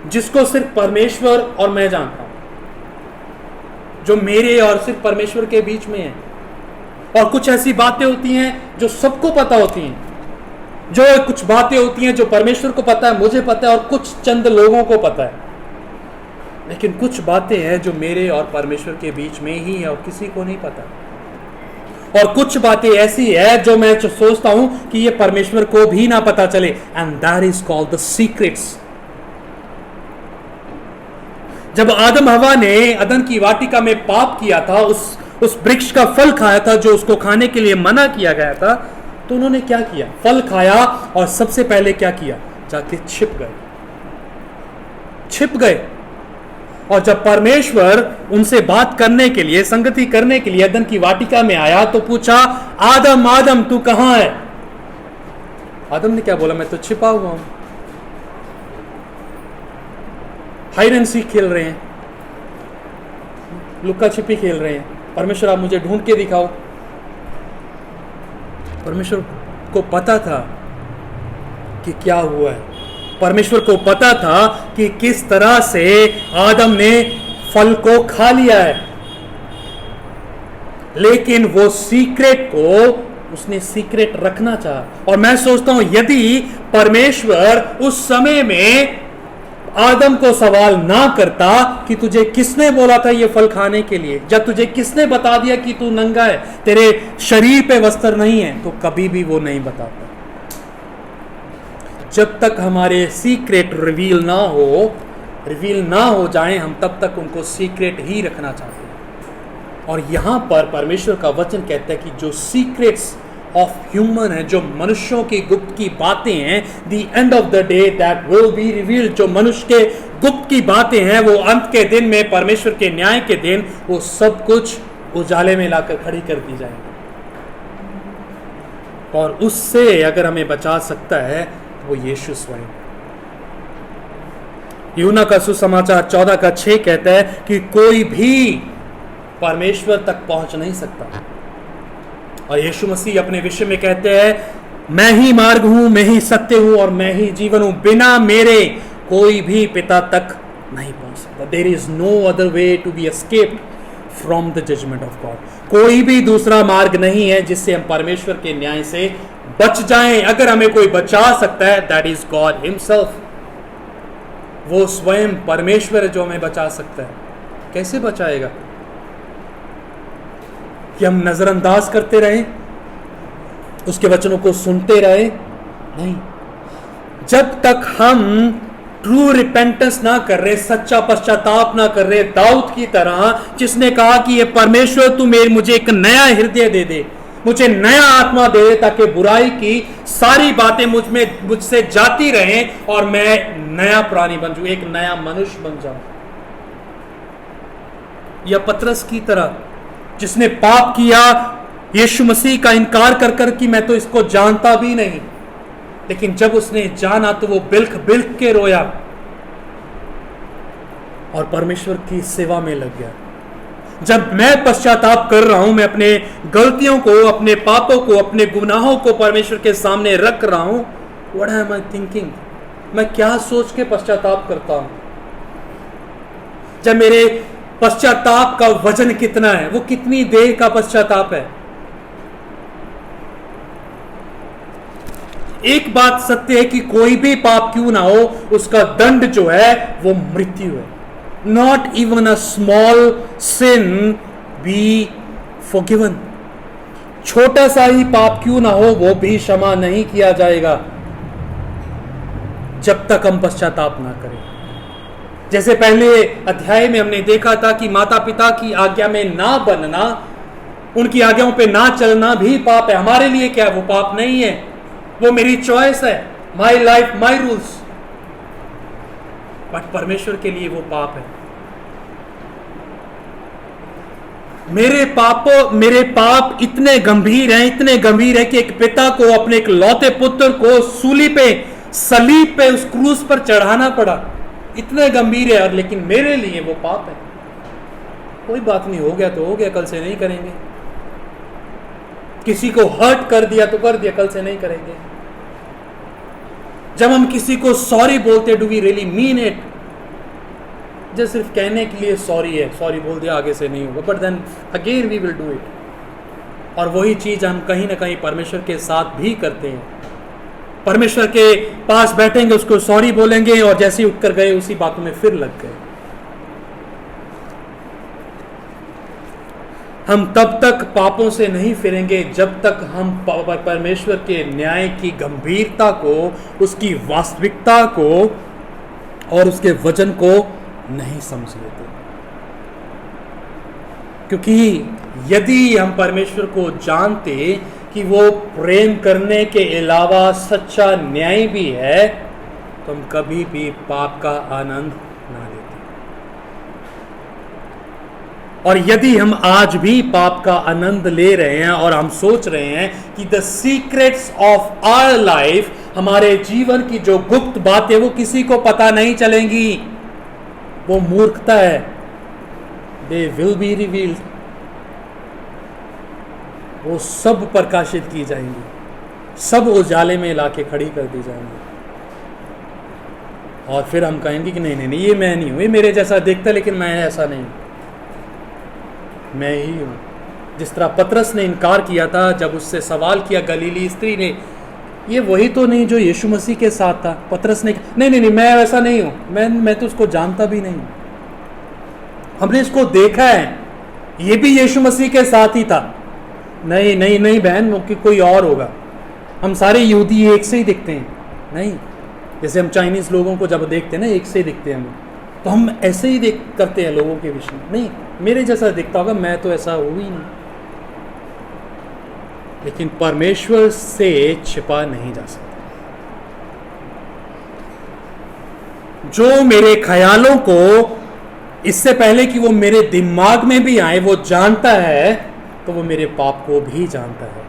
जिसको सिर्फ परमेश्वर और मैं जानता हूं, जो मेरे और सिर्फ परमेश्वर के बीच में है। और कुछ ऐसी बातें होती हैं जो सबको पता होती हैं, जो कुछ बातें होती हैं जो परमेश्वर को पता है, मुझे पता है और कुछ चंद लोगों को पता है। लेकिन कुछ बातें हैं जो मेरे और परमेश्वर के बीच में ही है और किसी को नहीं पता। और कुछ बातें ऐसी है जो मैं सोचता हूं कि ये परमेश्वर को भी ना पता चले, and that is called the secrets. जब आदम हवा ने अदन की वाटिका में पाप किया था, उस वृक्ष का फल खाया था जो उसको खाने के लिए मना किया गया था, तो उन्होंने क्या किया? फल खाया और सबसे पहले क्या किया? जाके छिप गए। और जब परमेश्वर उनसे बात करने के लिए, संगति करने के लिए अदन की वाटिका में आया तो पूछा, आदम आदम तू कहां है? आदम ने क्या बोला? मैं तो छिपा हुआ हूं, हाइड एंड सीक खेल रहे हैं, लुक्का छिपी खेल रहे हैं। परमेश्वर आप मुझे ढूंढ के दिखाओ। परमेश्वर को पता था कि क्या हुआ है, परमेश्वर को पता था कि किस तरह से आदम ने फल को खा लिया है, लेकिन वो सीक्रेट को उसने सीक्रेट रखना चाहा। और मैं सोचता हूं यदि परमेश्वर उस समय में आदम को सवाल ना करता कि तुझे किसने बोला था ये फल खाने के लिए, जब तुझे किसने बता दिया कि तू नंगा है, तेरे शरीर पे वस्त्र नहीं है, तो कभी भी वो नहीं बताता। जब तक हमारे सीक्रेट रिवील ना हो जाएं, हम तब तक उनको सीक्रेट ही रखना चाहते हैं। और यहां पर परमेश्वर का वचन कहता है कि जो सीक्रेट्स ऑफ ह्यूमन है, जो मनुष्यों की गुप्त की बातें हैं, the end of the day that will be revealed, जो मनुष्य के गुप्त की बातें हैं, वो अंत के दिन में, परमेश्वर के न्याय के दिन, वो सब कुछ उजाले में लाकर खड़ी कर दी जाएगी। और उससे अगर हमें बचा सकता है वो यीशु स्वयं। यूहन्ना का सुसमाचार 14:6 कहता है कि कोई भी परमेश्वर तक पहुंच नहीं सकता। और यीशु मसीह अपने विषय में कहते हैं, मैं ही मार्ग हूं, मैं ही सत्य हूं और मैं ही जीवन हूं, बिना मेरे कोई भी पिता तक नहीं पहुंच सकता। There is no other way to be escaped from the judgement of God. कोई भी दूसरा मार्ग नहीं है जिससे हम परमेश्वर के न्याय से बच जाएं। अगर हमें कोई बचा सकता है, दैट इज गॉड हिमसेल्फ। वो स्वयं परमेश्वर है जो हमें बचा सकता है। कैसे बचाएगा? कि हम नजरअंदाज करते रहें, उसके वचनों को सुनते रहे? नहीं। जब तक हम ट्रू रिपेंटेंस ना कर रहे, सच्चा पश्चाताप ना कर रहे, दाऊद की तरह जिसने कहा कि ये परमेश्वर तू मुझे एक नया हृदय दे दे, मुझे नया आत्मा दे दे, ताकि बुराई की सारी बातें मुझसे जाती रहें और मैं नया प्राणी बन जाऊं, एक नया मनुष्य बन जाऊं। या पतरस की तरह जिसने पाप किया, यीशु मसीह का इनकार कर कर कि मैं तो इसको जानता भी नहीं, लेकिन जब उसने जाना तो वो बिल्ख बिल्ख के रोया और परमेश्वर की सेवा में लग गया। जब मैं पश्चाताप कर रहा हूं, मैं अपने गलतियों को, अपने पापों को, अपने गुनाहों को परमेश्वर के सामने रख रहा हूं, व्हाट एम आई थिंकिंग? मैं क्या सोच के पश्चाताप करता हूं? जब मेरे पश्चाताप का वजन कितना है, वो कितनी देर का पश्चाताप है? एक बात सत्य है कि कोई भी पाप क्यों ना हो, उसका दंड जो है वो मृत्यु है। Not even a small sin be forgiven. छोटा सा ही पाप क्यों ना हो, वो भी क्षमा नहीं किया जाएगा जब तक हम पश्चाताप ना करें। जैसे पहले अध्याय में हमने देखा था कि माता पिता की आज्ञा में ना बनना, उनकी आज्ञाओं पे ना चलना भी पाप है। हमारे लिए क्या है? वो पाप नहीं है, वो मेरी चॉइस है, my life my rules. But परमेश्वर के लिए वो पाप है। मेरे पाप इतने गंभीर हैं कि एक पिता को अपने एक लौते पुत्र को सूली पे, सलीब पे, उस क्रूस पर चढ़ाना पड़ा। इतने गंभीर है, और लेकिन मेरे लिए वो पाप है। कोई बात नहीं, हो गया तो हो गया, कल से नहीं करेंगे। किसी को हर्ट कर दिया तो कर दिया, कल से नहीं करेंगे। जब हम किसी को सॉरी बोलते, do we really mean it? जो सिर्फ कहने के लिए सॉरी है, सॉरी बोल दिया, आगे से नहीं होगा, but then again we will do it. और वही चीज हम कहीं ना कहीं परमेश्वर के साथ भी करते हैं। परमेश्वर के पास बैठेंगे, उसको सॉरी बोलेंगे, और जैसे ही उठकर गए उसी बातों में फिर लग गए। हम तब तक पापों से नहीं फिरेंगे जब तक हम परमेश्वर के न्याय की गंभीरता को, उसकी वास्तविकता को और उसके वचन को नहीं समझ लेते। क्योंकि यदि हम परमेश्वर को जानते कि वो प्रेम करने के अलावा सच्चा न्याय भी है, तो हम कभी भी पाप का आनंद ना लेते। और यदि हम आज भी पाप का आनंद ले रहे हैं और हम सोच रहे हैं कि the secrets of our life, हमारे जीवन की जो गुप्त बातें वो किसी को पता नहीं चलेंगी, वो मूर्खता है। दे विल बी रिवील्ड, वो सब प्रकाशित की जाएंगी, सब उजाले में लाके खड़ी कर दी जाएंगी। और फिर हम कहेंगे कि नहीं नहीं नहीं, ये मैं नहीं हूं, ये मेरे जैसा दिखता है लेकिन मैं ऐसा नहीं, मैं ही हूं। जिस तरह पतरस ने इनकार किया था जब उससे सवाल किया गलीली स्त्री ने, ये वही तो नहीं जो यीशु मसीह के साथ था? पतरस ने नहीं नहीं नहीं, मैं वैसा नहीं हूं, मैं तो उसको जानता भी नहीं, हमने इसको देखा है, ये भी यीशु मसीह के साथ ही था। नहीं नहीं नहीं बहन, कि कोई और होगा, हम सारे यहूदी एक से ही दिखते हैं। नहीं, जैसे हम चाइनीज लोगों को जब देखते हैं ना, एक से ही दिखते हैं हमें, तो हम ऐसे ही देख करते हैं लोगों के विषय में। नहीं, मेरे जैसा दिखता होगा, मैं तो ऐसा हूं ही नहीं। लेकिन परमेश्वर से छिपा नहीं जा सकता। जो मेरे ख्यालों को इससे पहले कि वो मेरे दिमाग में भी आए वो जानता है, तो वो मेरे पाप को भी जानता है।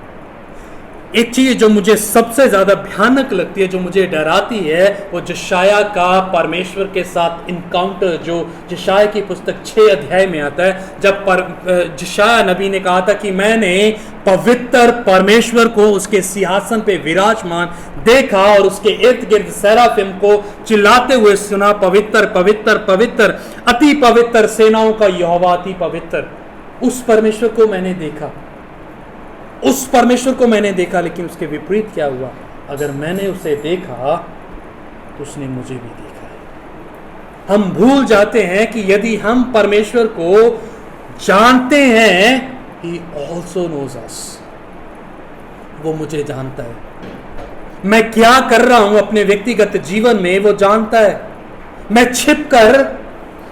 एक चीज जो मुझे सबसे ज्यादा भयानक लगती है, जो मुझे डराती है, वो यशायाह का परमेश्वर के साथ इनकाउंटर, जो यशायाह की पुस्तक 6 अध्याय में आता है, जब यशायाह नबी ने कहा था कि मैंने पवित्र परमेश्वर को उसके सिंहासन पे विराजमान देखा और उसके इर्द गिर्द सेराफिम को चिल्लाते हुए सुना, पवित्र पवित्र पवित्र, अति पवित्र सेनाओं का यहोवा अति पवित्र। उस परमेश्वर को मैंने देखा, उस परमेश्वर को मैंने देखा। लेकिन उसके विपरीत क्या हुआ? अगर मैंने उसे देखा तो उसने मुझे भी देखा है। हम भूल जाते हैं कि यदि हम परमेश्वर को जानते हैं, He also knows us, वो मुझे जानता है। मैं क्या कर रहा हूं अपने व्यक्तिगत जीवन में वो जानता है। मैं छिप कर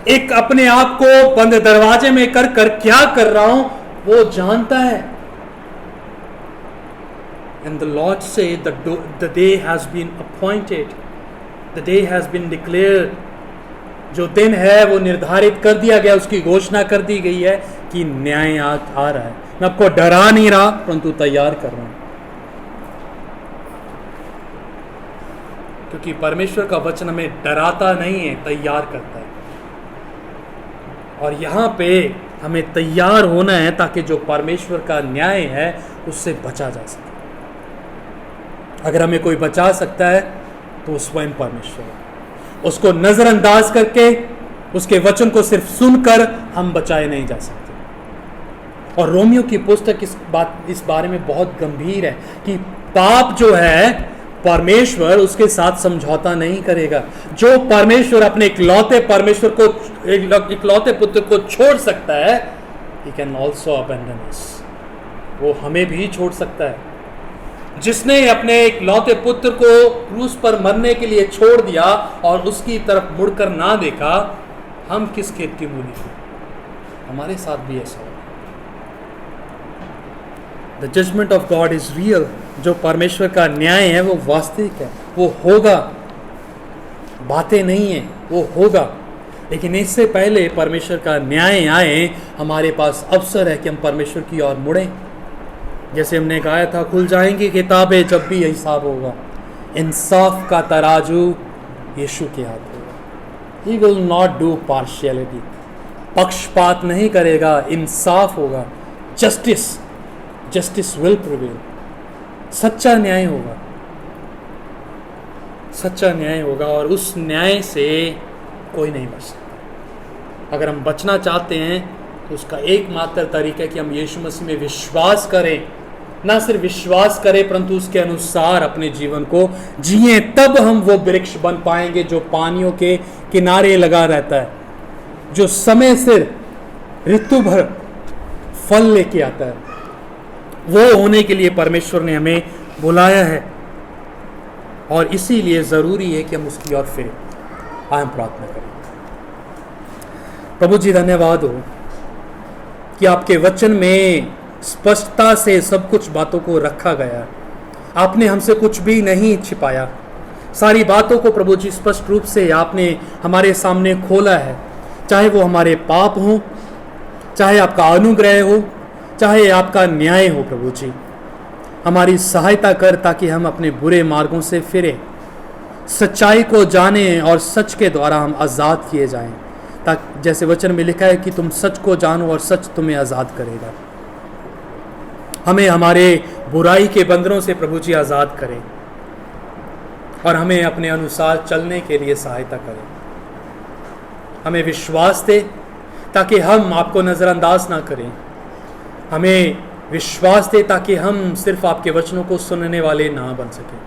एक अपने आप को बंद दरवाजे में कर कर क्या कर रहा हूं वो जानता है। And the Lord said that the day has been appointed, the day has been declared. जो दिन है वो निर्धारित कर दिया गया, उसकी घोषणा कर दी गई है कि न्याय आ रहा है। मैं आपको डरा नहीं रहा, परंतु तैयार कर रहा हूं, क्योंकि परमेश्वर का वचन हमें डराता नहीं है, तैयार करता है। और यहां पे हमें तैयार होना है ताकि जो परमेश्वर का न्याय है उससे बचा जा सके। अगर हमें कोई बचा सकता है तो स्वयं परमेश्वर है। उसको नजरअंदाज करके, उसके वचन को सिर्फ सुनकर हम बचाए नहीं जा सकते। और रोमियो की पुस्तक इस बारे में बहुत गंभीर है कि पाप जो है, परमेश्वर उसके साथ समझौता नहीं करेगा। जो परमेश्वर अपने इकलौते पुत्र को छोड़ सकता है, he can also abandon us, वो हमें भी छोड़ सकता है। जिसने अपने इकलौते पुत्र को क्रूस पर मरने के लिए छोड़ दिया और उसकी तरफ मुड़कर ना देखा, हम किस खेत की मूली थे? हमारे साथ भी ऐसा होगा। The judgement of God is real. जो परमेश्वर का न्याय है वो वास्तविक है, वो होगा, बातें नहीं है, वो होगा। लेकिन इससे पहले परमेश्वर का न्याय आए, हमारे पास अवसर है कि हम परमेश्वर की ओर मुड़ें। जैसे हमने गाया था, खुल जाएंगी किताबें जब भी हिसाब होगा, इंसाफ का तराजू यीशु के हाथ होगा। He will not do partiality, पक्षपात नहीं करेगा, इंसाफ होगा, जस्टिस विल प्रिवेल, सच्चा न्याय होगा, सच्चा न्याय होगा। और उस न्याय से कोई नहीं बच सकता। अगर हम बचना चाहते हैं तो उसका एकमात्र तरीका है कि हम यीशु मसीह में विश्वास करें, ना सिर्फ विश्वास करें परंतु उसके अनुसार अपने जीवन को जिए। तब हम वो वृक्ष बन पाएंगे जो पानियों के किनारे लगा रहता है, जो समय से ऋतु भर फल लेके आता है। वो होने के लिए परमेश्वर ने हमें बुलाया है और इसीलिए ज़रूरी है कि हम उसकी ओर फिरें। आए हम प्रार्थना करें। प्रभु जी, धन्यवाद हो कि आपके वचन में स्पष्टता से सब कुछ बातों को रखा गया है। आपने हमसे कुछ भी नहीं छिपाया, सारी बातों को प्रभु जी स्पष्ट रूप से आपने हमारे सामने खोला है। चाहे वो हमारे पाप हो, चाहे आपका अनुग्रह हो, चाहे आपका न्याय हो, प्रभु जी हमारी सहायता कर ताकि हम अपने बुरे मार्गों से फिरें, सच्चाई को जानें और सच के द्वारा हम आज़ाद किए जाएं। ताकि जैसे वचन में लिखा है कि तुम सच को जानो और सच तुम्हें आज़ाद करेगा। हमें हमारे बुराई के बंधनों से प्रभु जी आज़ाद करें और हमें अपने अनुसार चलने के लिए सहायता करें। हमें विश्वास दे ताकि हम आपको नज़रअंदाज ना करें। हमें विश्वास दे ताकि हम सिर्फ आपके वचनों को सुनने वाले ना बन सकें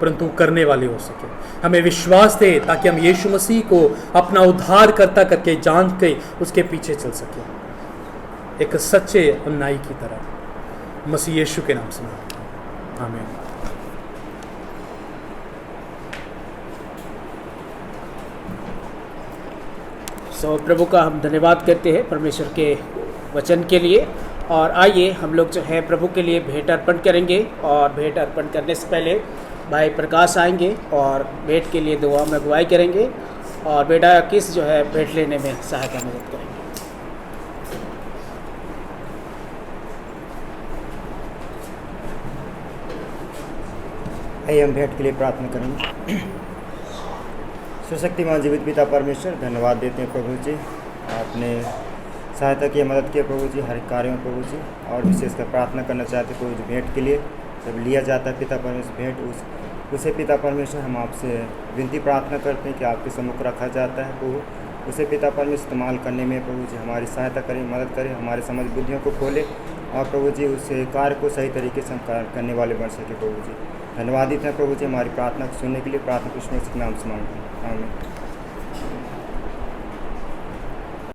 परंतु करने वाले हो सके। हमें विश्वास दे ताकि हम यीशु मसीह को अपना उद्धारकर्ता करके जान के उसके पीछे चल सके, एक सच्चे अन्यायी की तरह। मसीह यीशु के नाम से आमीन। प्रभु का हम धन्यवाद करते हैं परमेश्वर के वचन के लिए। और आइए हम लोग जो है प्रभु के लिए भेंट अर्पण करेंगे। और भेंट अर्पण करने से पहले भाई प्रकाश आएंगे और भेंट के लिए दुआ में अगुवाई करेंगे और बेटा किस जो है भेंट लेने में सहायता मदद करेंगे। आइए हम भेंट के लिए प्रार्थना करेंगे। सुशक्तिमान जीवित पिता परमेश्वर, धन्यवाद देते हैं प्रभु जी, आपने सहायता की, मदद की प्रभु जी हर कार्यों में प्रभु जी। और विशेषकर प्रार्थना करना चाहते प्रभु जी भेंट के लिए, जब लिया जाता है पिता परमेश्वर भेंट, उसे पिता परमेश्वर हम आपसे विनती प्रार्थना करते हैं कि आपके सम्मुख रखा जाता है प्रभु, उसे पिता परमेश्वर इस्तेमाल करने में प्रभु जी हमारी सहायता करें, मदद करें, हमारे समझ बुद्धियों को खोले और प्रभु जी उस कार्य को सही तरीके से हम करने वाले बन सके प्रभु जी। धन्यवादित हैं प्रभु जी हमारी प्रार्थना को सुनने के लिए। प्रार्थना कृष्ण के नाम से मांगते हैं, आमीन।